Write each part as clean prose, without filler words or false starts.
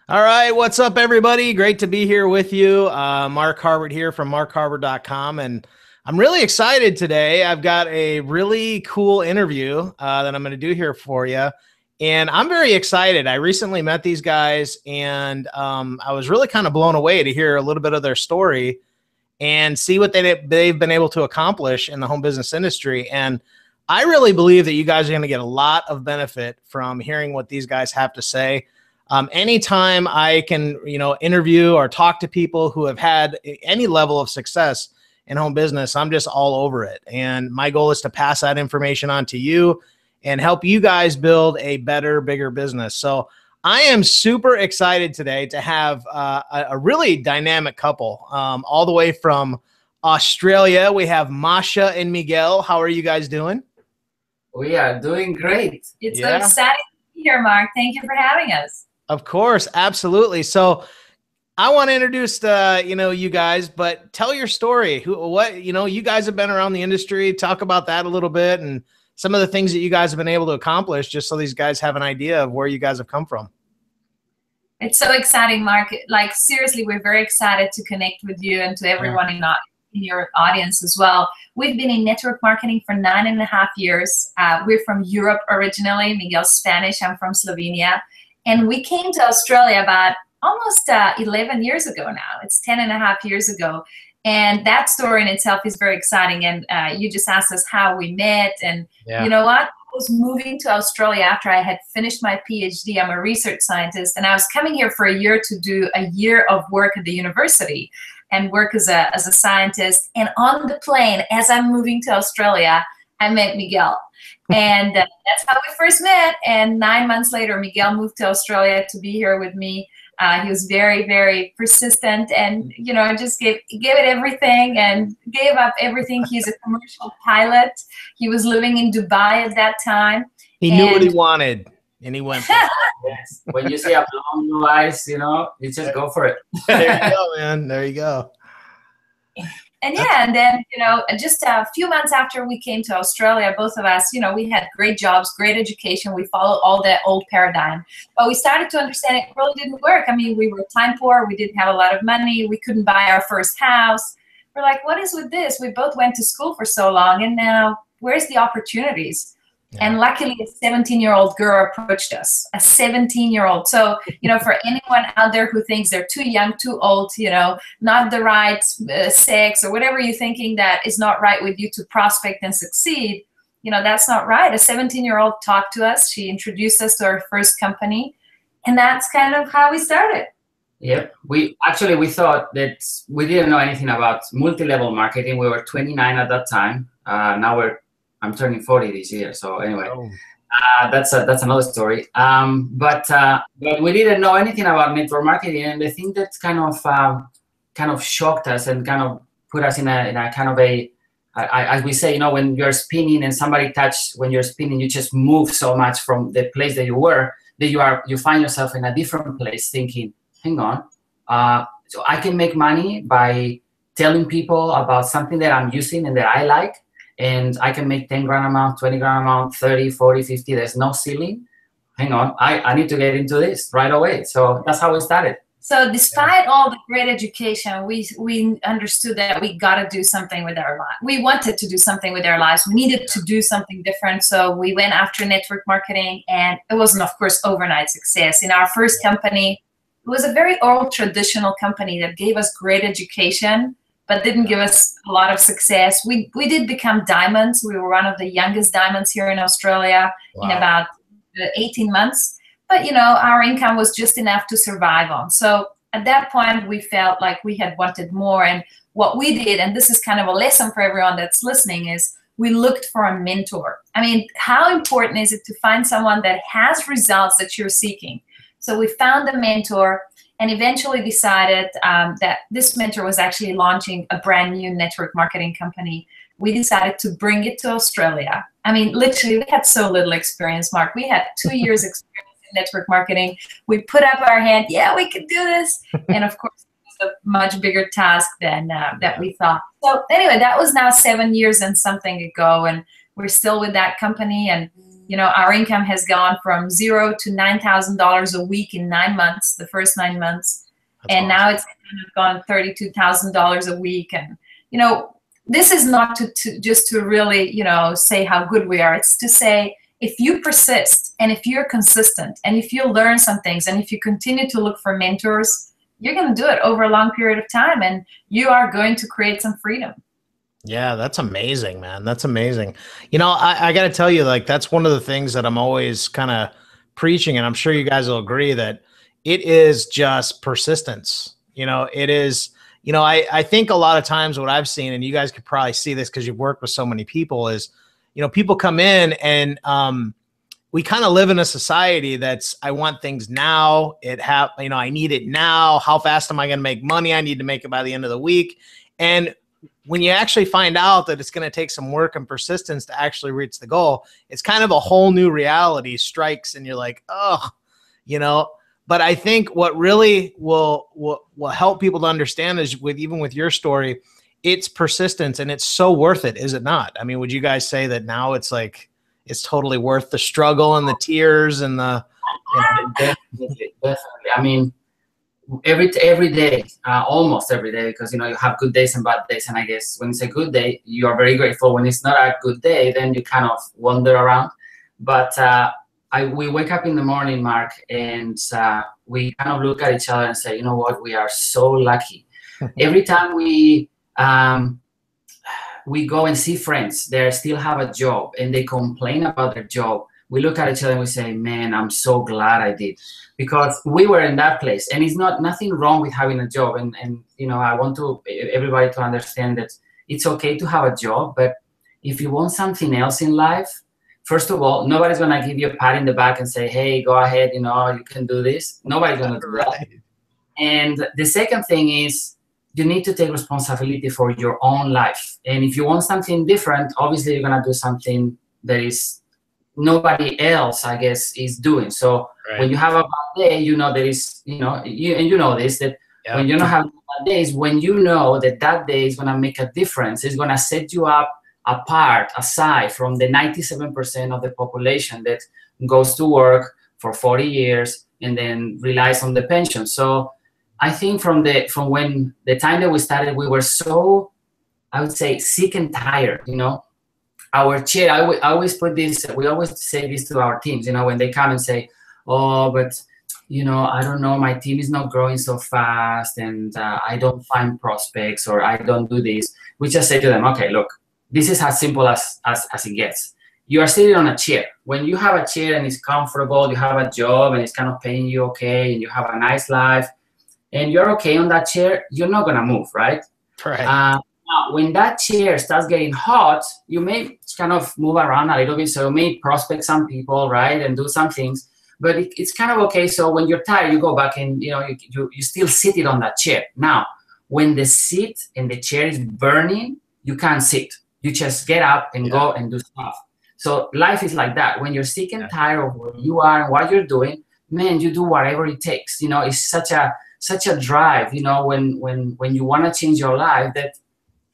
All right, what's up, everybody? Great to be here with you. Mark Harbert here from markharbert.com, and I'm really excited today. I've got a really cool interview that I'm going to do here for you, and I'm very excited. I recently met these guys, and I was really kind of blown away to hear a little bit of their story and see what they've been able to accomplish in the home business industry. And I really believe that you guys are going to get a lot of benefit from hearing what these guys have to say. Anytime I can, interview or talk to people who have had any level of success in home business, I'm just all over it. And my goal is to pass that information on to you and help you guys build a better, bigger business. So I am super excited today to have a really dynamic couple all the way from Australia. We have Masa and Miguel. How are you guys doing? We are doing great. It's so exciting to be here, Mark. Thank you for having us. Of course, absolutely. So I want to introduce you guys, but tell your story. You guys have been around the industry. Talk about that a little bit and some of the things that you guys have been able to accomplish, just so these guys have an idea of where you guys have come from. It's so exciting, Mark. Like, seriously, we're very excited to connect with you and to everyone in your audience as well. We've been in network marketing for 9.5 years. We're from Europe originally. Miguel's Spanish. I'm from Slovenia. And we came to Australia about almost 11 years ago now. It's 10.5 years ago. And that story in itself is very exciting. And you just asked us how we met. And you know what? I was moving to Australia after I had finished my PhD. I'm a research scientist. And I was coming here for a year to do a year of work at the university and work as a scientist. And on the plane, as I'm moving to Australia, I met Miguel. And that's how we first met. And 9 months later, Miguel moved to Australia to be here with me. He was very, very persistent and, just gave it everything and gave up everything. He's a commercial pilot. He was living in Dubai at that time. He knew what he wanted and he went for it. Yes. When you see a blue eyes, you just go for it. There you go, man. There you go. And and then, just a few months after we came to Australia, both of us, we had great jobs, great education. We followed all that old paradigm. But we started to understand it really didn't work. I mean, we were time poor. We didn't have a lot of money. We couldn't buy our first house. We're like, what is with this? We both went to school for so long. And now where's the opportunities? Yeah. And luckily, a 17-year-old girl approached us, a 17-year-old. So, for anyone out there who thinks they're too young, too old, not the right sex or whatever you're thinking that is not right with you to prospect and succeed, that's not right. A 17-year-old talked to us. She introduced us to our first company. And that's kind of how we started. Yep. We thought that we didn't know anything about multi-level marketing. We were 29 at that time. Now I'm turning 40 this year, so anyway, that's another story. But we didn't know anything about network marketing, and the thing that kind of shocked us and kind of put us in a kind of as we say, when you're spinning and somebody when you're spinning, you just move so much from the place that you were that you find yourself in a different place, thinking, hang on, so I can make money by telling people about something that I'm using and that I like. And I can make 10 grand amount, 20 grand amount, 30, 40, 50. There's no ceiling. Hang on, I need to get into this right away. So that's how we started. So despite all the great education, we understood that we got to do something with our lives. We wanted to do something with our lives. We needed to do something different. So we went after network marketing, and it wasn't, of course, overnight success. In our first company, it was a very old traditional company that gave us great education, but didn't give us a lot of success. We did become diamonds. We were one of the youngest diamonds here in Australia in about 18 months. But, our income was just enough to survive on. So at that point, we felt like we had wanted more. And what we did, and this is kind of a lesson for everyone that's listening, is we looked for a mentor. I mean, how important is it to find someone that has results that you're seeking? So we found a mentor and eventually decided that this mentor was actually launching a brand new network marketing company. We decided to bring it to Australia. I mean, literally, we had so little experience, Mark. We had 2 years experience in network marketing. We put up our hand, yeah, we can do this. And of course, it was a much bigger task than that we thought. So anyway, that was now 7 years and something ago. And we're still with that company. And Our income has gone from $0 to $9,000 a week in 9 months, the first 9 months. That's and awesome. Now it's kind of gone $32,000 a week. And, this is not to just to really, say how good we are. It's to say, if you persist and if you're consistent and if you learn some things and if you continue to look for mentors, you're going to do it over a long period of time and you are going to create some freedom. Yeah, that's amazing, man. That's amazing. I got to tell you, like, that's one of the things that I'm always kind of preaching, and I'm sure you guys will agree that it is just persistence. It is, I think a lot of times what I've seen, and you guys could probably see this because you've worked with so many people, is, people come in and we kind of live in a society that's, I want things now. I need it now. How fast am I going to make money? I need to make it by the end of the week. And when you actually find out that it's going to take some work and persistence to actually reach the goal, it's kind of a whole new reality strikes and you're like, oh, but I think what really will help people to understand is even with your story, it's persistence and it's so worth it, is it not? I mean, would you guys say that now it's like, it's totally worth the struggle and the tears and the, Definitely. I mean, every day, almost every day, because you have good days and bad days, and I guess when it's a good day, you are very grateful. When it's not a good day, then you kind of wander around. But we wake up in the morning, Mark, and we kind of look at each other and say, you know what, we are so lucky. Every time we go and see friends, they still have a job and they complain about their job, we look at each other and we say, man, I'm so glad I did, because we were in that place. And it's nothing wrong with having a job. And I want everybody to understand that it's okay to have a job, but if you want something else in life, first of all, nobody's going to give you a pat in the back and say, hey, go ahead, you can do this. Nobody's going to do that. And the second thing is, you need to take responsibility for your own life. And if you want something different, obviously you're going to do something that is nobody else, I guess, is doing. So when you have a bad day, there is, this, that when you're not having bad days, when you know that day is going to make a difference, it's going to set you up aside from the 97% of the population that goes to work for 40 years and then relies on the pension. So I think from when the time that we started, we were so, I would say, sick and tired, Our chair, I always put this, we always say this to our teams, when they come and say, oh, but, I don't know, my team is not growing so fast and I don't find prospects or I don't do this. We just say to them, okay, look, this is as simple as it gets. You are sitting on a chair. When you have a chair and it's comfortable, you have a job and it's kind of paying you okay and you have a nice life, and you're okay on that chair, you're not going to move, right? Right. Now, when that chair starts getting hot, you may kind of move around a little bit. So you may prospect some people, right, and do some things. But it's kind of okay. So when you're tired, you go back and, you still sit it on that chair. Now, when the seat and the chair is burning, you can't sit. You just get up and go and do stuff. So life is like that. When you're sick and tired of where you are and what you're doing, man, you do whatever it takes. It's such a drive, when you want to change your life that,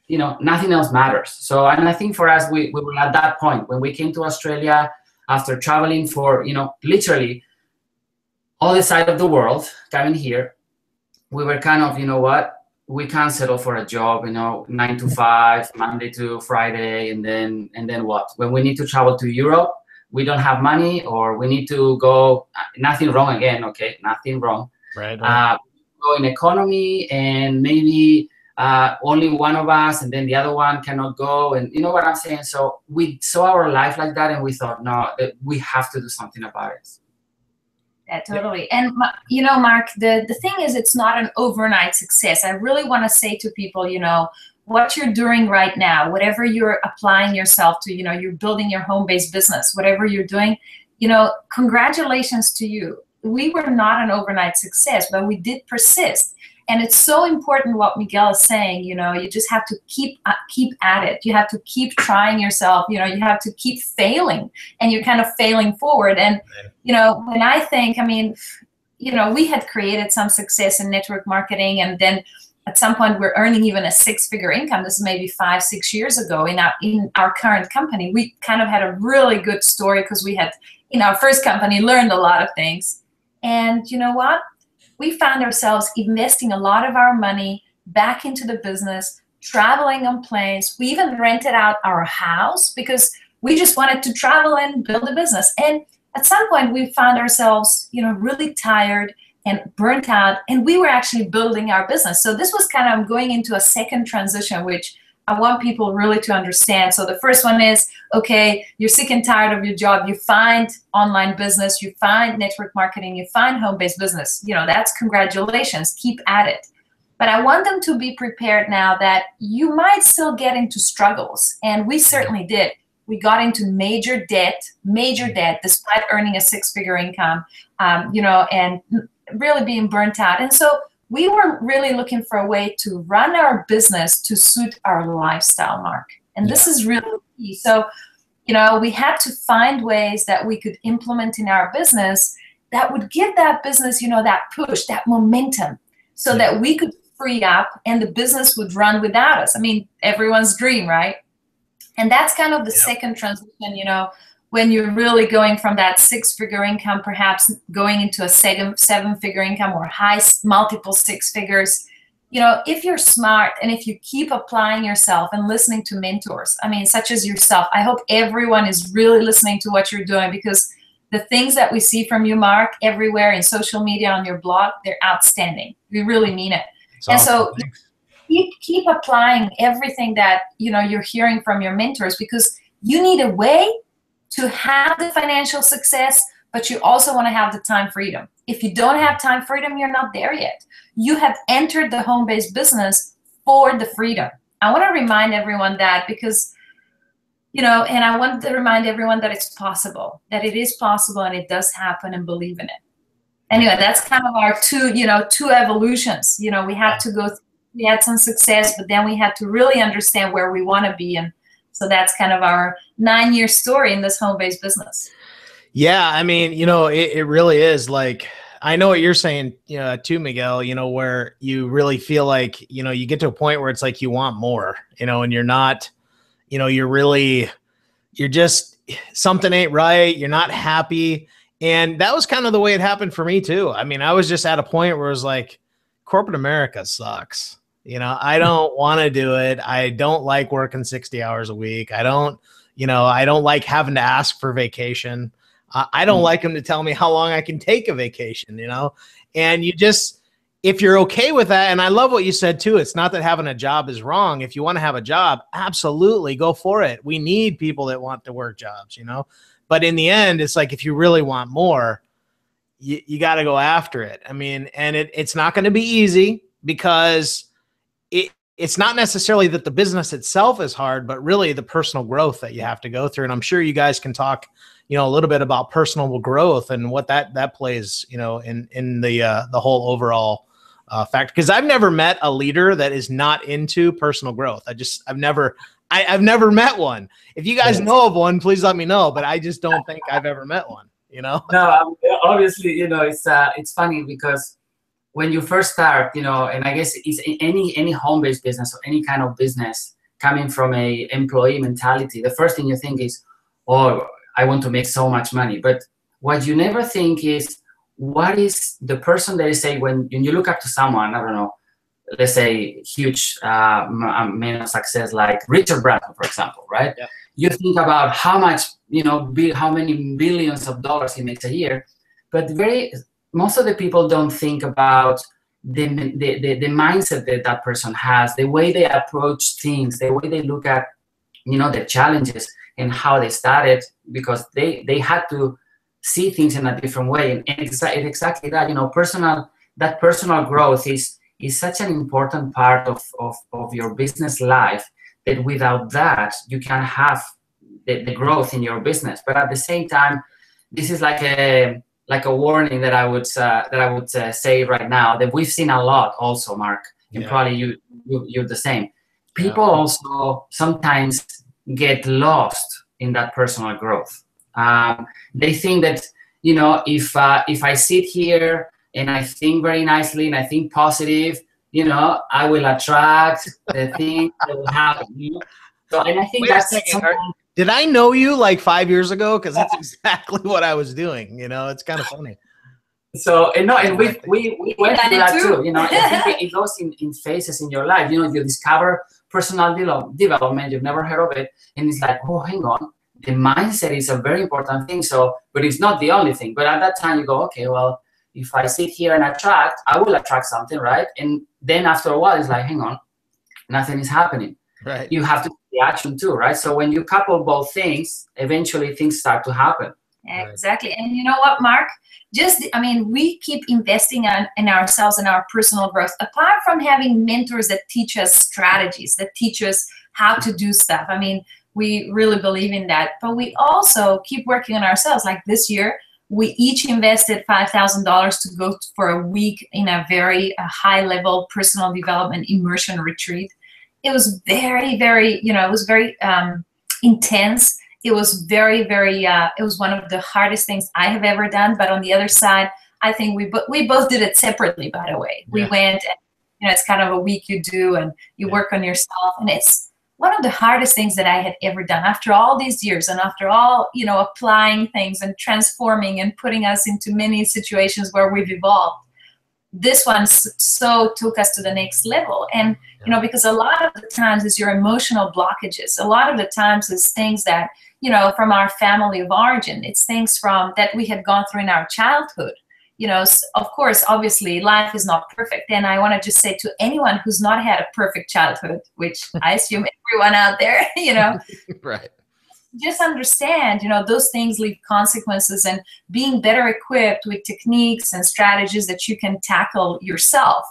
nothing else matters. So, and I think for us, we were at that point when we came to Australia after traveling for, literally all the side of the world, coming here, we were kind of, we can't settle for a job, 9 to 5, Monday to Friday, and then what? When we need to travel to Europe, we don't have money, or we need to go, nothing wrong again, okay, nothing wrong. Right. Go in economy, and maybe only one of us, and then the other one cannot go, and you know what I'm saying? So we saw our life like that, and we thought, no, we have to do something about it. Yeah, totally. And Mark, the thing is, it's not an overnight success. I really want to say to people, what you're doing right now, whatever you're applying yourself to, you're building your home-based business, whatever you're doing, congratulations to you. We were not an overnight success, but we did persist. And it's so important what Miguel is saying, you just have to keep at it. You have to keep trying yourself, you have to keep failing, and you're kind of failing forward. And, when I think, we had created some success in network marketing, and then, at some point we're earning even a six-figure income. This is maybe 5-6 years ago in our current company. We kind of had a really good story because we had, in our first company, learned a lot of things. And you know what? We found ourselves investing a lot of our money back into the business, traveling on planes. We even rented out our house because we just wanted to travel and build a business. And at some point we found ourselves, really tired and burnt out, and we were actually building our business. So this was kind of going into a second transition, which I want people really to understand. So the first one is, okay, you're sick and tired of your job. You find online business, you find network marketing, you find home-based business. That's congratulations, keep at it. But I want them to be prepared now that you might still get into struggles. And we certainly did. We got into major debt, despite earning a six-figure income, and really being burnt out. And so we were really looking for a way to run our business to suit our lifestyle, Mark. And this is really key. So, we had to find ways that we could implement in our business that would give that business, that push, that momentum, so that we could free up and the business would run without us. I mean, everyone's dream, right? And that's kind of the second transition, when you're really going from that six-figure income, perhaps going into a seven-figure income or high multiple six figures. If you're smart and if you keep applying yourself and listening to mentors, such as yourself, I hope everyone is really listening to what you're doing, because the things that we see from you, Mark, everywhere in social media, on your blog, they're outstanding. We really mean it. And so keep applying everything that you're hearing from your mentors, because you need a way to have the financial success, but you also want to have the time freedom. If you don't have time freedom, you're not there yet. You have entered the home-based business for the freedom. I want to remind everyone that, because and I want to remind everyone that it's possible, that it is possible, and it does happen, and believe in it. Anyway, that's kind of our two evolutions. We had to go through, we had some success, but then we had to really understand where we want to be. And so that's kind of our 9-year story in this home-based business. Yeah, it really is. Like, I know what you're saying, too, Miguel, where you really feel like, you get to a point where it's like you want more, and you're not, you're just, something ain't right. You're not happy. And that was kind of the way it happened for me too. I was just at a point where it was like, corporate America sucks. I don't want to do it. I don't like working 60 hours a week. I don't like having to ask for vacation. I don't like them to tell me how long I can take a vacation, and if you're okay with that. And I love what you said too. It's not that having a job is wrong. If you want to have a job, absolutely go for it. We need people that want to work jobs, but in the end, it's like, if you really want more, you got to go after it. And it's not going to be easy, because it's not necessarily that the business itself is hard, but really the personal growth that you have to go through. And I'm sure you guys can talk, a little bit about personal growth and what that plays, in the whole overall factor. Because I've never met a leader that is not into personal growth. I've never met one. If you guys know of one, please let me know. But I just don't think I've ever met one. No, obviously, it's funny, because when you first start, and I guess it's any home-based business or any kind of business coming from a employee mentality, the first thing you think is, oh, I want to make so much money. But what you never think is, what is the person that is saying, when you look up to someone, I don't know, let's say huge man of success like Richard Branson, for example, right? Yeah. You think about how much, how many billions of dollars he makes a year, but most of the people don't think about the mindset that person has, the way they approach things, the way they look at, the challenges and how they started, because they had to see things in a different way. And it's exactly that, that personal growth is such an important part of your business life, that without that, you can have the growth in your business. But at the same time, this is like a warning that I would say right now, that we've seen a lot also, Mark, and probably you're the same. People also sometimes get lost in that personal growth. They think that, if I sit here and I think very nicely and I think positive, I will attract the thing that will happen. So, and I think that's did I know you like 5 years ago? Because that's exactly what I was doing. It's kind of funny. So, and we went through that too. I think it goes in phases in your life. You discover personal development, you've never heard of it, and it's like, oh, hang on, the mindset is a very important thing. So, but it's not the only thing. But at that time, you go, okay, well, if I sit here and attract, I will attract something, right? And then after a while, it's like, hang on, nothing is happening. Right. You have to take the action too, right? So when you couple both things, eventually things start to happen. Exactly. And you know what, Mark? We keep investing in ourselves and our personal growth. Apart from having mentors that teach us strategies, that teach us how to do stuff. We really believe in that. But we also keep working on ourselves. Like this year, we each invested $5,000 to go for a week in a very high-level personal development immersion retreat. It was very, very, it was very intense. It was very, very, it was one of the hardest things I have ever done. But on the other side, I think we both did it separately, by the way. We went, and, it's kind of a week you do, and you work on yourself. And it's one of the hardest things that I had ever done after all these years, and after all, applying things and transforming and putting us into many situations where we've evolved. This one so took us to the next level. And, because a lot of the times it's your emotional blockages. A lot of the times it's things that, from our family of origin. It's things that we had gone through in our childhood. Of course, obviously, life is not perfect. And I want to just say to anyone who's not had a perfect childhood, which I assume everyone out there, right. Just understand, those things leave consequences, and being better equipped with techniques and strategies that you can tackle yourself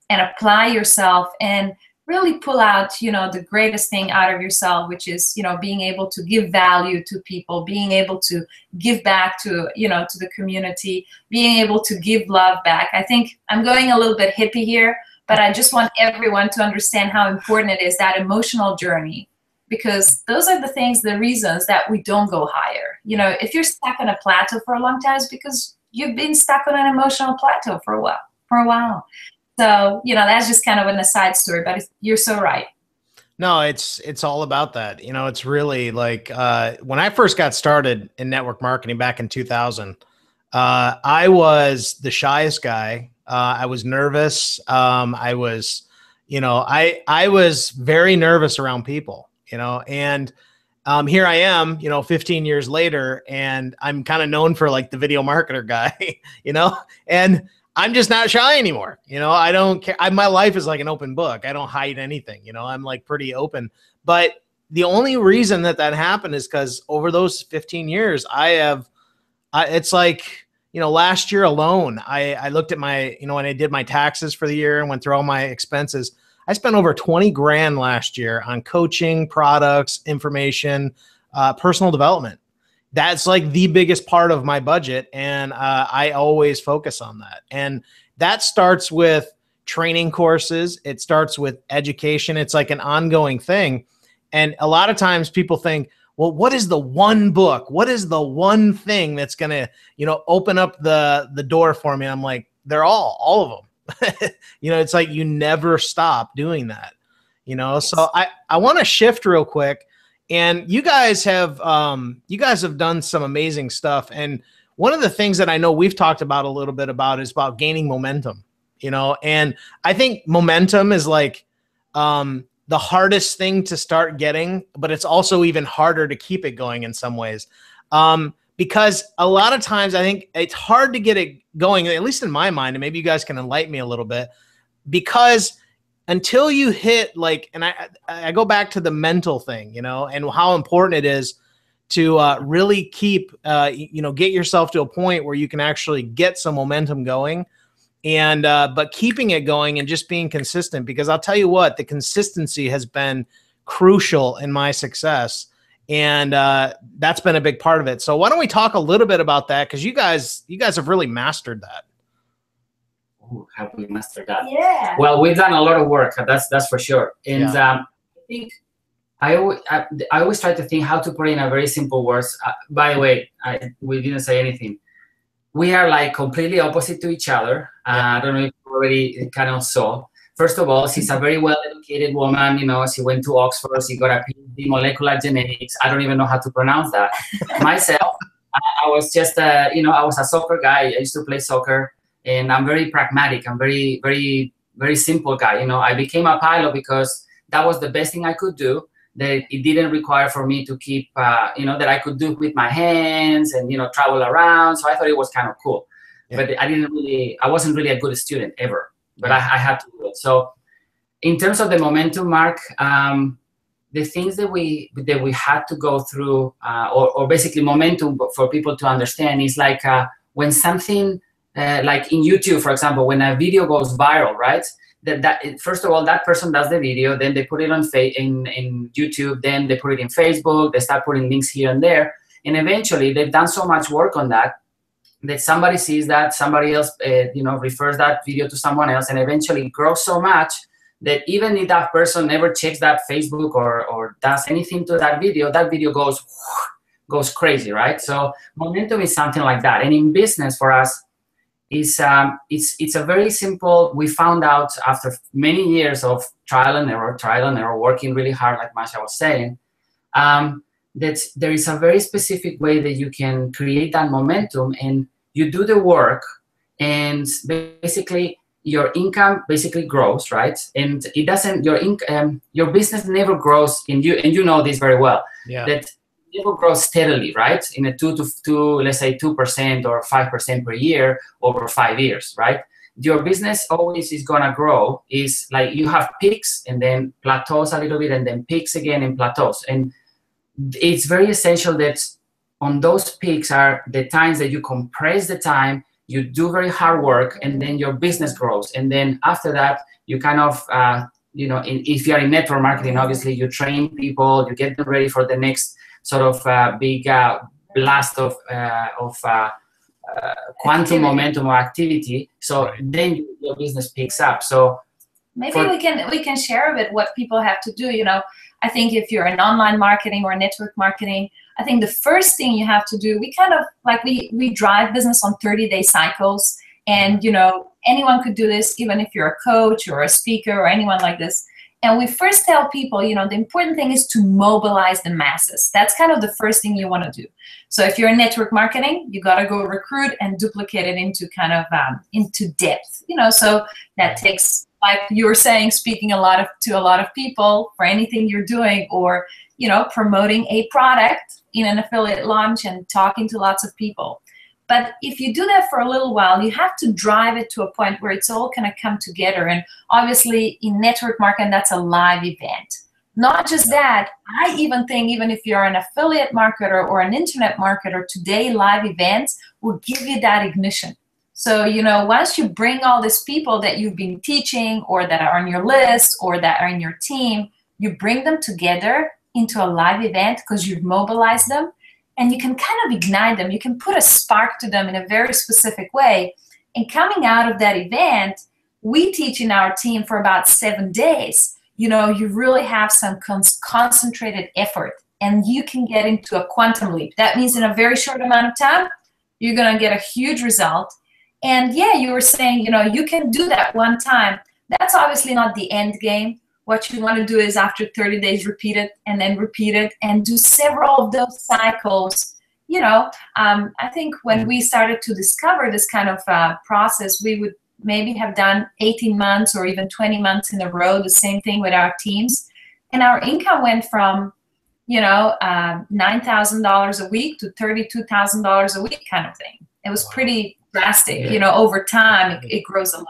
and apply yourself and really pull out, the greatest thing out of yourself, which is, being able to give value to people, being able to give back to, to the community, being able to give love back. I think I'm going a little bit hippie here, but I just want everyone to understand how important it is, that emotional journey, because those are the reasons that we don't go higher. If you're stuck on a plateau for a long time, it's because you've been stuck on an emotional plateau for a while. So, that's just kind of an aside story, but you're so right. No, it's all about that. It's really like when I first got started in network marketing back in 2000, I was the shyest guy. I was nervous. I was very nervous around people, and here I am, 15 years later, and I'm kind of known for like the video marketer guy, and I'm just not shy anymore. I don't care. My life is like an open book. I don't hide anything. I'm like pretty open. But the only reason that happened is because over those 15 years, it's like, last year alone, I looked at my, when I did my taxes for the year and went through all my expenses, I spent over 20 grand last year on coaching, products, information, personal development. That's like the biggest part of my budget. And I always focus on that. And that starts with training courses. It starts with education. It's like an ongoing thing. And a lot of times people think, well, what is the one book? What is the one thing that's going to, open up the door for me? And I'm like, they're all of them. It's like you never stop doing that. So I want to shift real quick. And you guys have done some amazing stuff. And one of the things that I know we've talked about a little bit about is about gaining momentum, and I think momentum is like the hardest thing to start getting, but it's also even harder to keep it going in some ways. Because a lot of times I think it's hard to get it going, at least in my mind, and maybe you guys can enlighten me a little bit, because until you hit and I go back to the mental thing, and how important it is to really keep, get yourself to a point where you can actually get some momentum going, and but keeping it going and just being consistent, because I'll tell you what, the consistency has been crucial in my success. And that's been a big part of it. So why don't we talk a little bit about that? Because you guys have really mastered that. Ooh, have we mastered that? Yeah. Well, we've done a lot of work. That's for sure. And I think I always try to think how to put it in a very simple words. By the way, we didn't say anything. We are like completely opposite to each other. I don't know if you already kind of saw. First of all, she's a very well-educated woman. You know, she went to Oxford. She got a PhD in molecular genetics. I don't even know how to pronounce that. Myself, I was just, you know, I was a soccer guy. I used to play soccer, and I'm very pragmatic. I'm very, very, very simple guy. You know, I became a pilot because that was the best thing I could do. That it didn't require for me to keep, you know, that I could do with my hands and, you know, travel around. So I thought it was kind of cool. Yeah. But I wasn't really a good student ever. But I had to do it. So in terms of the momentum, Mark, the things that we had to go through, or basically momentum for people to understand is like when something, like in YouTube, for example, when a video goes viral, right? First of all, that person does the video, then they put it on in YouTube, then they put it in Facebook, they start putting links here and there, and eventually they've done so much work on that somebody sees that, somebody else, you know, refers that video to someone else, and eventually it grows so much that even if that person never checks that Facebook or does anything to that video goes crazy, right? So momentum is something like that. And in business for us, it's a very simple, we found out after many years of trial and error, working really hard, like Masha was saying, that there is a very specific way that you can create that momentum, and you do the work, and basically your income basically grows, right? And it doesn't, your business never grows, and you know this very well, that it never grows steadily, right? In a let's say 2% or 5% per year over 5 years, right? Your business always is gonna grow, is like you have peaks and then plateaus a little bit and then peaks again and plateaus. And it's very essential that on those peaks are the times that you compress the time, you do very hard work, and then your business grows. And then after that, you kind of, you know, if you're in network marketing, obviously you train people, you get them ready for the next sort of big blast of quantum momentum or activity. So then your business picks up. So maybe we can share a bit what people have to do. You know, I think if you're in online marketing or network marketing, I think the first thing you have to do, we kind of like we drive business on 30-day cycles, and you know, anyone could do this, even if you're a coach or a speaker or anyone like this. And we first tell people, you know, the important thing is to mobilize the masses. That's kind of the first thing you want to do. So if you're in network marketing, you got to go recruit and duplicate it into kind of into depth, you know. So that takes, like you were saying, speaking to a lot of people for anything you're doing, or, you know, promoting a product in an affiliate launch and talking to lots of people. But if you do that for a little while, you have to drive it to a point where it's all going to come together. And obviously in network marketing, that's a live event. Not just that, I even think even if you're an affiliate marketer or an internet marketer, today live events will give you that ignition. So, you know, once you bring all these people that you've been teaching or that are on your list or that are in your team, you bring them together into a live event because you've mobilized them, and you can kind of ignite them. You can put a spark to them in a very specific way. And coming out of that event, we teach in our team for about 7 days. You know, you really have some concentrated effort, and you can get into a quantum leap. That means in a very short amount of time, you're going to get a huge result. And yeah, you were saying, you know, you can do that one time. That's obviously not the end game. What you want to do is after 30 days, repeat it and do several of those cycles. You know, I think when we started to discover this kind of process, we would maybe have done 18 months or even 20 months in a row, the same thing with our teams. And our income went from, you know, $9,000 a week to $32,000 a week kind of thing. It was pretty drastic, you know, over time, it grows a lot.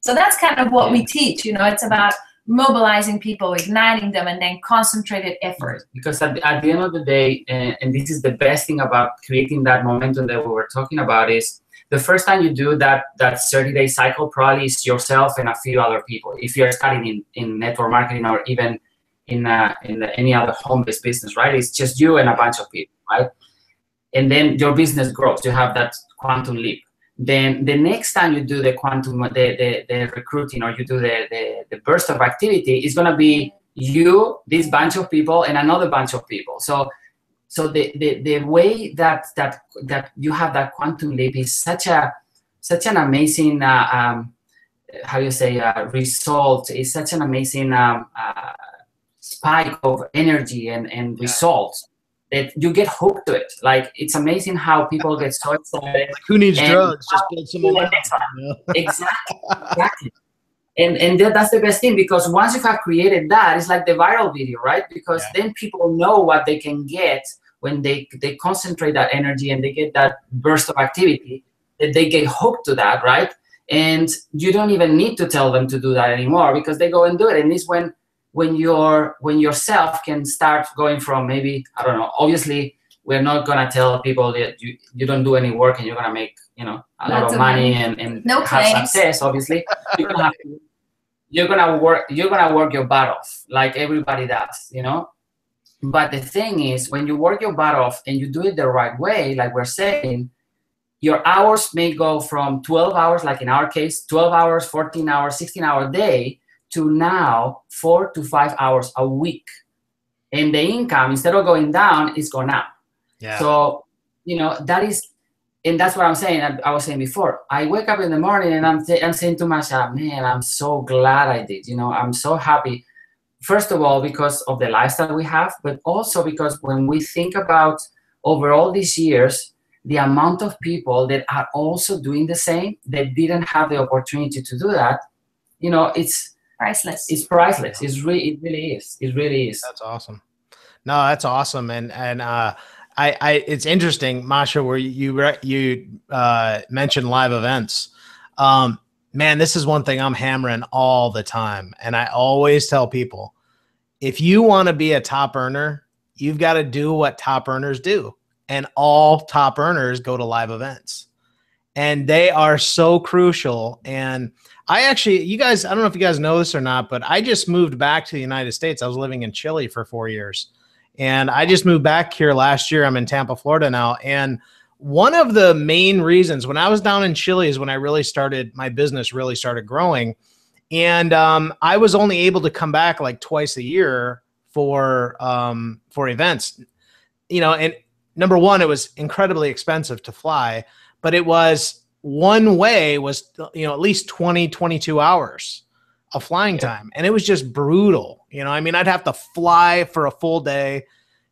So that's kind of what we teach, you know, it's about mobilizing people, igniting them, and then concentrated effort. Because at the end of the day, and this is the best thing about creating that momentum that we were talking about, is the first time you do that 30-day cycle probably is yourself and a few other people. If you're starting in network marketing or even in any other home-based business, right? It's just you and a bunch of people, right? And then your business grows. You have that quantum leap. Then the next time you do the quantum, the recruiting, or you do the burst of activity, is going to be you, this bunch of people, and another bunch of people. So the way that you have that quantum leap is such an amazing how you say, result. It's such an amazing spike of energy and results that you get hooked to it. Like, it's amazing how people get so excited. Like, who needs drugs? Just build some momentum. Exactly. And that's the best thing, because once you have created that, it's like the viral video, right? Because then people know what they can get when they concentrate that energy and they get that burst of activity, that they get hooked to that, right? And you don't even need to tell them to do that anymore, because they go and do it. And it's when yourself can start going from, maybe, I don't know, obviously we're not gonna tell people that you don't do any work and you're gonna make, you know, a lot of money and no have success. Obviously, you're gonna work your butt off, like everybody does, you know. But the thing is, when you work your butt off and you do it the right way, like we're saying, your hours may go from 12 hours, like in our case, 12 hours, 14 hours, 16-hour day, to now 4 to 5 hours a week. And the income, instead of going down, is going up. Yeah. So, you know, that is, and that's what I'm saying. I was saying before, I wake up in the morning and I'm saying to myself, man, I'm so glad I did. You know, I'm so happy. First of all, because of the lifestyle we have, but also because when we think about over all these years, the amount of people that are also doing the same, that didn't have the opportunity to do that, you know, it's priceless. It's priceless. It really is. It really is. That's awesome. No, that's awesome. And it's interesting, Masha, where you mentioned live events. Man, this is one thing I'm hammering all the time. And I always tell people, if you want to be a top earner, you've got to do what top earners do. And all top earners go to live events. And they are so crucial. And I actually, you guys, I don't know if you guys know this or not, but I just moved back to the United States. I was living in Chile for 4 years. And I just moved back here last year. I'm in Tampa, Florida now. And one of the main reasons when I was down in Chile is when I really started, my business really started growing. And I was only able to come back like twice a year for events, you know, and number one, it was incredibly expensive to fly, but it was one way was, you know, at least 20, 22 hours of flying time. And it was just brutal. You know, I mean, I'd have to fly for a full day,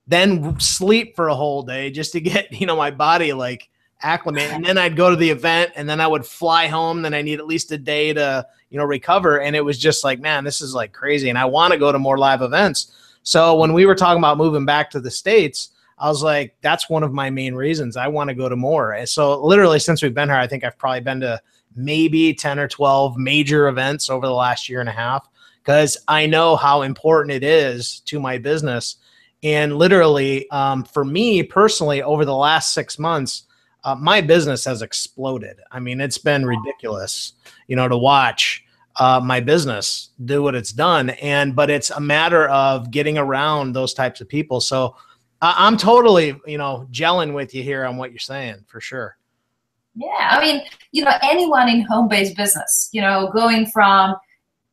then sleep for a whole day just to get, you know, my body like acclimated. And then I'd go to the event and then I would fly home. Then I need at least a day to, you know, recover. And it was just like, man, this is like crazy. And I want to go to more live events. So when we were talking about moving back to the States, I was like, that's one of my main reasons. I want to go to more. And so literally since we've been here, I think I've probably been to maybe 10 or 12 major events over the last year and a half, because I know how important it is to my business. And literally for me personally, over the last 6 months, my business has exploded. I mean, it's been ridiculous, you know, to watch my business do what it's done. But it's a matter of getting around those types of people. So I'm totally, you know, gelling with you here on what you're saying for sure. Yeah. I mean, you know, anyone in home-based business, you know, going from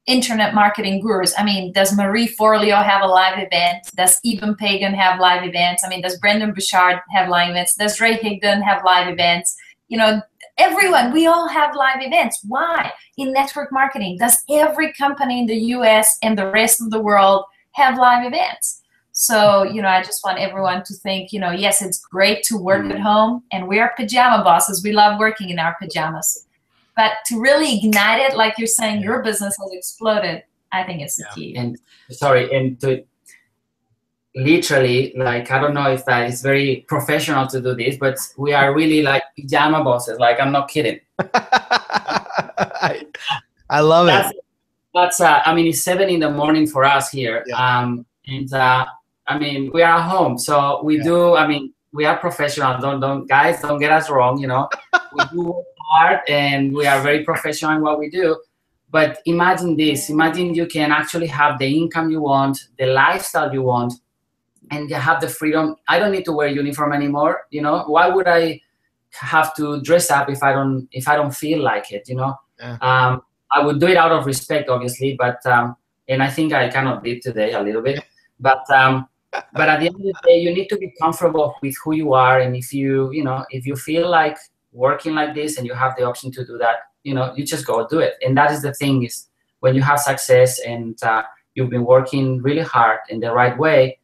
internet marketing gurus. I mean, does Marie Forleo have a live event? Does Eben Pagan have live events? I mean, does Brendan Bouchard have live events? Does Ray Higdon have live events? You know, everyone, we all have live events. Why? In network marketing, does every company in the US and the rest of the world have live events? So, you know, I just want everyone to think, you know, yes, it's great to work at home, and we are pajama bosses. We love working in our pajamas. But to really ignite it, like you're saying, your business has exploded, I think it's the key. And to literally, like, I don't know if that is very professional to do this, but we are really like pajama bosses. Like, I'm not kidding. I love it. That's I mean, it's 7 a.m. for us here. Yeah. I mean, we are at home, so we do. I mean, we are professional. Don't guys, don't get us wrong. You know, we do work hard, and we are very professional in what we do. But imagine this: imagine you can actually have the income you want, the lifestyle you want, and you have the freedom. I don't need to wear a uniform anymore. You know, why would I have to dress up if I don't feel like it? You know, I would do it out of respect, obviously, but and I think I kind of did today a little bit. But at the end of the day, you need to be comfortable with who you are, and if you feel like working like this and you have the option to do that, you just go do it. And that is the thing, is when you have success and you've been working really hard in the right way,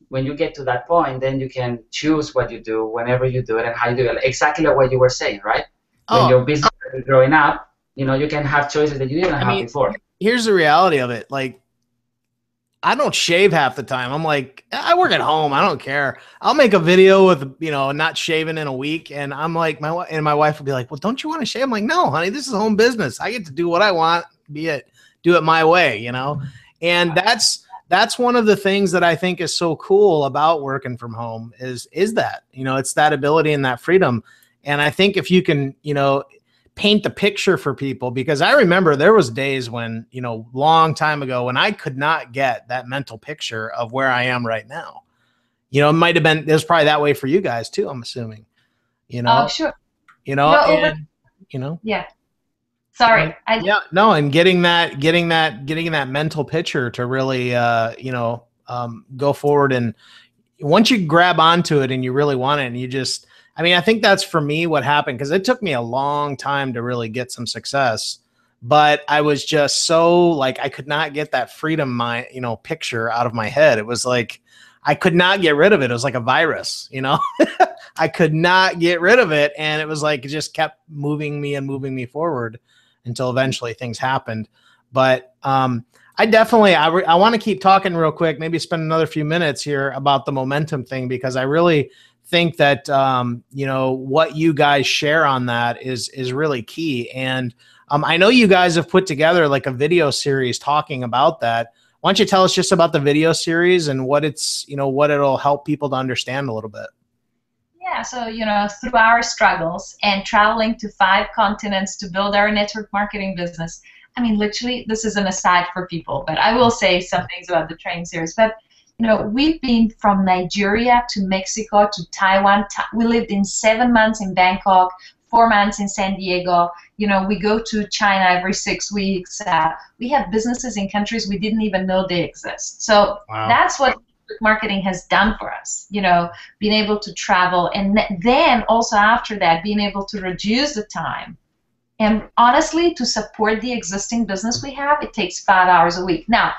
when you get to that point, then you can choose what you do, whenever you do it, and how you do it. Exactly like what you were saying, right? When your business is growing up, you can have choices that you didn't have before. Here's the reality of it. Like, I don't shave half the time. I'm like, I work at home. I don't care. I'll make a video with, not shaving in a week. And I'm like, my wife would be like, well, don't you want to shave? I'm like, no, honey, this is home business. I get to do what I want, do it my way, And that's one of the things that I think is so cool about working from home is that, it's that ability and that freedom. And I think if you can, paint the picture for people, because I remember there was days when, long time ago, when I could not get that mental picture of where I am right now. It might have been, it was probably that way for you guys too, I'm assuming, Sure. Yeah. Sorry. And getting that mental picture to really, go forward. And once you grab onto it and you really want it, and you just, I think that's for me what happened, because it took me a long time to really get some success, but I was just so like, I could not get that freedom, picture out of my head. It was like, I could not get rid of it. It was like a virus, I could not get rid of it. And it was like, it just kept moving me forward until eventually things happened. But, I definitely, I want to keep talking real quick, maybe spend another few minutes here about the momentum thing, because I really think that, what you guys share on that is really key. And I know you guys have put together like a video series talking about that. Why don't you tell us just about the video series and what it's, what it'll help people to understand a little bit? Yeah, so, through our struggles and traveling to 5 continents to build our network marketing business, literally, this is an aside for people, but I will say some things about the training series. But we've been from Nigeria to Mexico to Taiwan. We lived in 7 months in Bangkok, 4 months in San Diego. We go to China every 6 weeks. We have businesses in countries we didn't even know they exist. So That's what marketing has done for us, being able to travel. And then also after that, being able to reduce the time. And honestly, to support the existing business we have, it takes 5 hours a week. Now,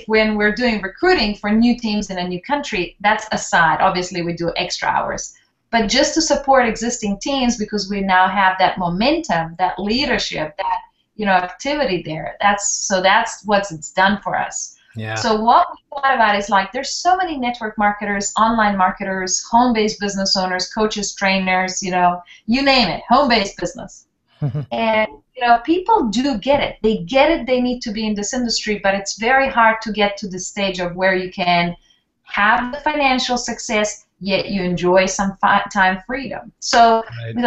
when we're doing recruiting for new teams in a new country, that's aside. Obviously, we do extra hours. But just to support existing teams, because we now have that momentum, that leadership, that activity there. That's what it's done for us. Yeah. So what we thought about is like, there's so many network marketers, online marketers, home-based business owners, coaches, trainers, you name it, home-based business. And, people do get it. They get it. They need to be in this industry, but it's very hard to get to the stage of where you can have the financial success, yet you enjoy some time freedom. So,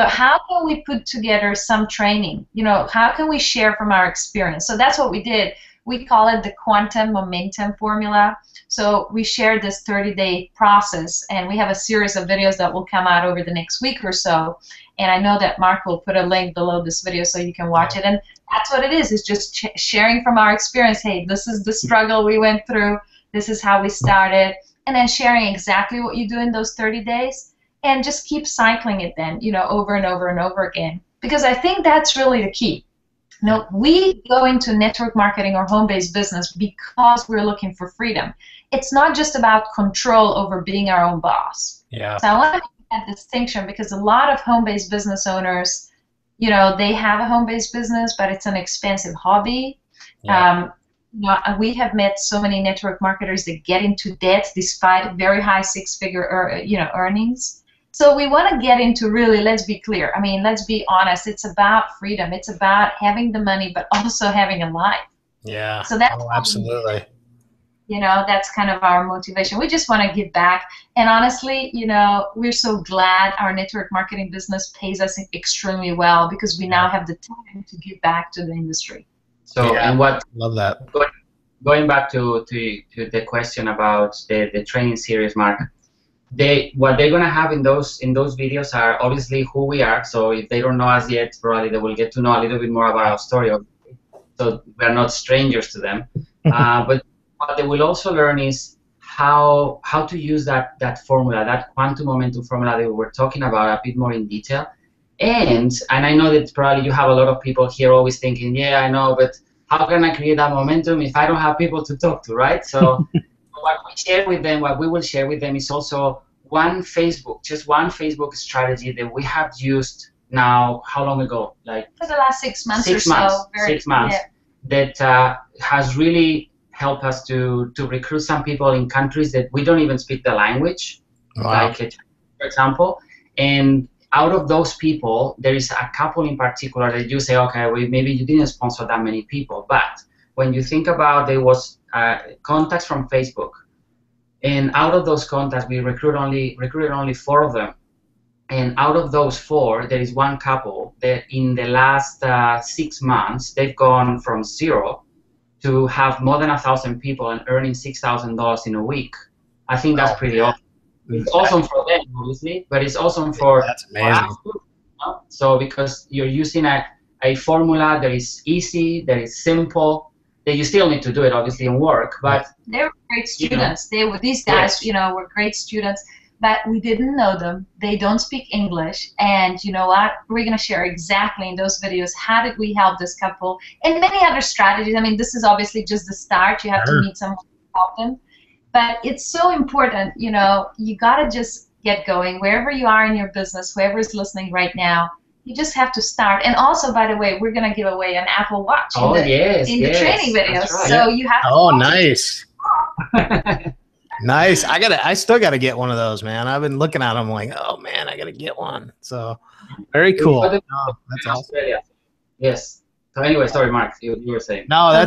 how can we put together some training? How can we share from our experience? So that's what we did. We call it the quantum momentum formula. So we shared this 30-day process, and we have a series of videos that will come out over the next week or so. And I know that Mark will put a link below this video so you can watch it. And that's what it is. It's just sharing from our experience. Hey, this is the struggle we went through. This is how we started. And then sharing exactly what you do in those 30 days. And just keep cycling it then, over and over and over again. Because I think that's really the key. We go into network marketing or home-based business because we're looking for freedom. It's not just about control over being our own boss. Yeah. So I want to make that distinction, because a lot of home-based business owners, they have a home-based business, but it's an expensive hobby. Yeah. We have met so many network marketers that get into debt despite very high 6-figure earnings. So we want to get into really, let's be clear. Let's be honest. It's about freedom. It's about having the money, but also having a life. Yeah. So that's absolutely. That's kind of our motivation. We just want to give back. And honestly, we're so glad our network marketing business pays us extremely well, because we now have the time to give back to the industry. So, and love that. Going back to the question about the training series, Mark. What they're gonna have in those videos are obviously who we are. So if they don't know us yet, probably they will get to know a little bit more about our story. So we're not strangers to them. But what they will also learn is how to use that formula, that quantum momentum formula that we were talking about, a bit more in detail. And I know that probably you have a lot of people here always thinking, yeah, I know, but how can I create that momentum if I don't have people to talk to, right? So what we share with them, what we will share with them is also just one Facebook strategy that we have used now, how long ago? Like for the last 6 months or 6 months, so. 6 months, yeah. That has really helped us to recruit some people in countries that we don't even speak the language, wow. like for example. And out of those people, there is a couple in particular that you say, okay, well, maybe you didn't sponsor that many people, but when you think about there was contacts from Facebook, and out of those contacts, we recruited only 4 of them. And out of those 4, there is one couple that in the last 6 months, they've gone from 0 to have more than 1,000 people and earning $6,000 in a week. I think that's pretty awesome. It's awesome for them, obviously, but it's awesome for that's amazing. us, you know? So because you're using a formula that is easy, that is simple, that you still need to do it, obviously, and work. But they were great students. You know, these guys, you know, were great students, but we didn't know them. They don't speak English, and you know what? We're gonna share exactly in those videos how did we help this couple and many other strategies. I mean, this is obviously just the start. You have to meet someone to help them, but it's so important. You know, you gotta just get going wherever you are in your business. Whoever is listening right now, you just have to start. And also, by the way, we're going to give away an Apple Watch in the training videos. Right. So you have to nice. Nice. I still got to get one of those, man. I've been looking at them like, oh man, I got to get one. So very cool. That's awesome. Australia. Yes. So anyway, sorry, Mark, you were saying. No,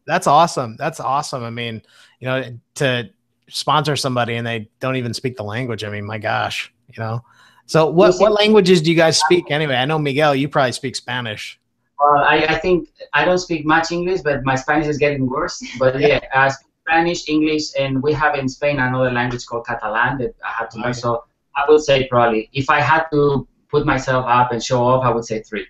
that's awesome. That's awesome. I mean, you know, to sponsor somebody and they don't even speak the language. I mean, my gosh, you know. So what languages do you guys speak anyway? I know, Miguel, you probably speak Spanish. Well, I think I don't speak much English, but my Spanish is getting worse. But yeah, I speak Spanish, English, and we have in Spain another language called Catalan that I have to learn. So I would say probably, if I had to put myself up and show off, I would say 3.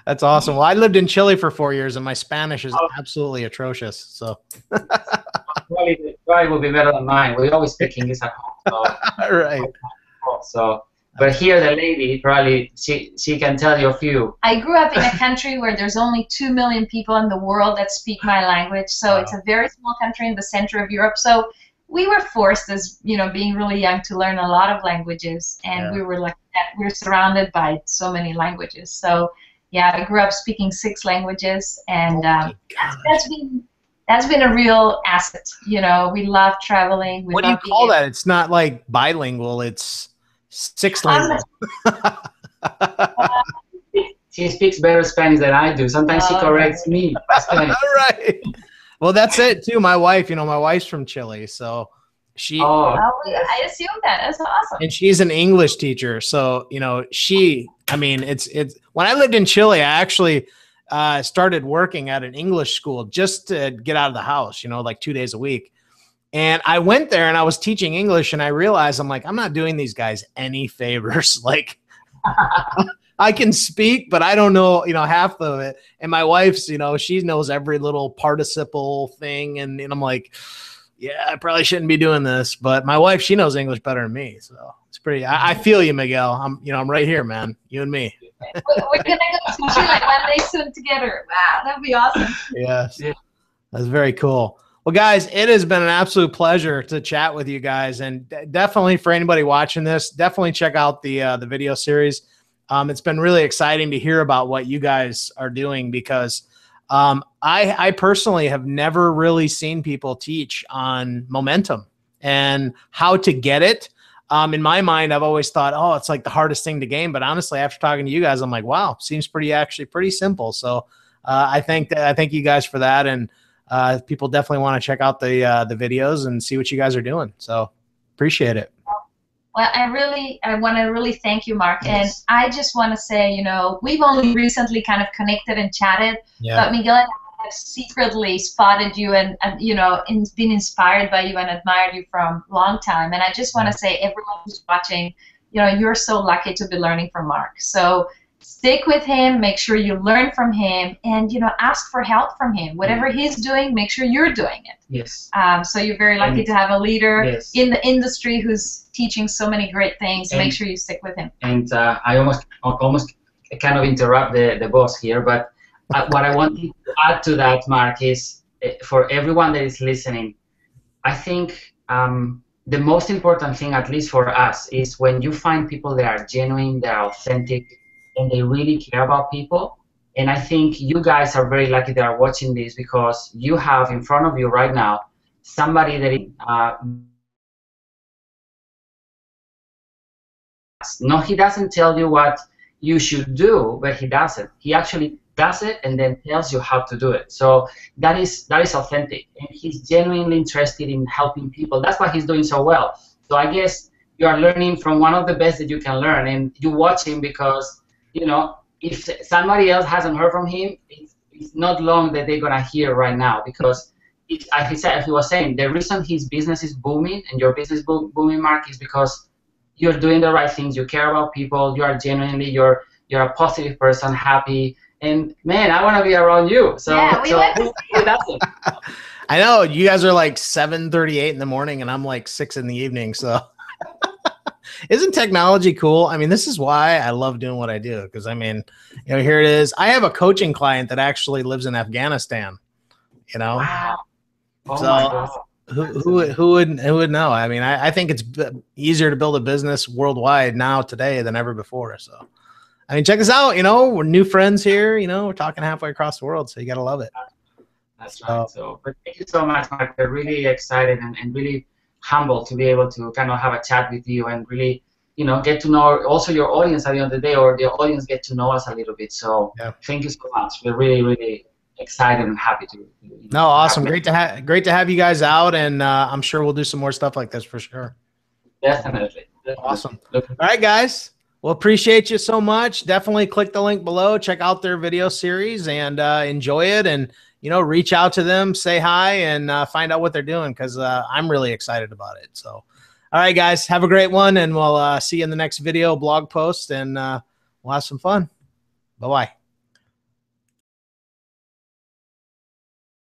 That's awesome. Well, I lived in Chile for 4 years, and my Spanish is absolutely atrocious. So probably will be better than mine. We always speak English at home. So. Right. So, but here the lady probably she can tell you a few. I grew up in a country where there's only 2 million people in the world that speak my language. So it's a very small country in the center of Europe. So we were forced, as you know, being really young, to learn a lot of languages, and we were like that. We're surrounded by so many languages. So yeah, I grew up speaking 6 languages, and that's been a real asset. You know, we love traveling. What do you call that? It's not like bilingual. It's 6 languages. She speaks better Spanish than I do. Sometimes she corrects me. All right. Well, that's it too. My wife, you know, my wife's from Chile, so she. I assume that. That's awesome. And she's an English teacher, so you know, I mean, it's when I lived in Chile, I actually started working at an English school just to get out of the house, you know, like 2 days a week. And I went there and I was teaching English, and I realized I'm not doing these guys any favors. Like I can speak, but I don't know, you know, half of it. And my wife's, you know, she knows every little participle thing. And I'm like, yeah, I probably shouldn't be doing this. But my wife, she knows English better than me. So it's pretty, I feel you, Miguel. I'm right here, man. You and me. We're going to go to Chile one day soon together. Wow, that'd be awesome. Yes. Yeah. That's very cool. Well, guys, it has been an absolute pleasure to chat with you guys. And definitely for anybody watching this, definitely check out the video series. It's been really exciting to hear about what you guys are doing, because I personally have never really seen people teach on momentum and how to get it. In my mind, I've always thought, oh, it's like the hardest thing to gain. But honestly, after talking to you guys, I'm like, wow, seems actually pretty simple. So I thank you guys for that. And people definitely want to check out the videos and see what you guys are doing. So appreciate it. Well, I want to really thank you, Mark. Yes. And I just want to say, you know, we've only recently kind of connected and chatted, but Miguel and I have secretly spotted you and you know, been inspired by you and admired you from a long time. And I just want to say, everyone who's watching, you know, you're so lucky to be learning from Mark. So stick with him, make sure you learn from him, and, you know, ask for help from him. Whatever he's doing, make sure you're doing it. Yes. So you're very lucky to have a leader yes. in the industry who's teaching so many great things. Make sure you stick with him. And I almost kind of interrupt the boss here, but what I wanted to add to that, Mark, is for everyone that is listening, I think the most important thing, at least for us, is when you find people that are genuine, that are authentic, and they really care about people. And I think you guys are very lucky that are watching this, because you have in front of you right now somebody that is, no, he doesn't tell you what you should do, but he does it. He actually does it and then tells you how to do it. So that is authentic, and he's genuinely interested in helping people. That's why he's doing so well. So I guess you are learning from one of the best that you can learn, and you watch him because, you know, if somebody else hasn't heard from him, it's not long that they're gonna hear right now, because as he was saying, the reason his business is booming and your business booming, Mark, is because you're doing the right things. You care about people. You are genuinely, you're a positive person, happy. And man, I want to be around you. So, yeah, who doesn't? I know you guys are like 7:38 in the morning, and I'm like 6 in the evening. So, isn't technology cool? I mean, this is why I love doing what I do. Because I mean, you know, here it is. I have a coaching client that actually lives in Afghanistan. You know, wow. Oh so my God. who would know? I mean, I think it's easier to build a business worldwide now today than ever before. So. I mean, check this out. You know, we're new friends here. You know, we're talking halfway across the world, so you got to love it. That's right. So, but thank you so much, Mark. We're really excited and really humbled to be able to kind of have a chat with you and really, you know, get to know also your audience at the end of the day, or the audience get to know us a little bit. So, Thank you so much. We're really, really excited and happy to. No, awesome. Great to have you guys out, and I'm sure we'll do some more stuff like this for sure. Definitely. Awesome. All right, guys. Well, appreciate you so much. Definitely click the link below, check out their video series, and enjoy it. And, you know, reach out to them, say hi, and find out what they're doing, because I'm really excited about it. So, all right, guys, have a great one, and we'll see you in the next video blog post, and we'll have some fun. Bye-bye.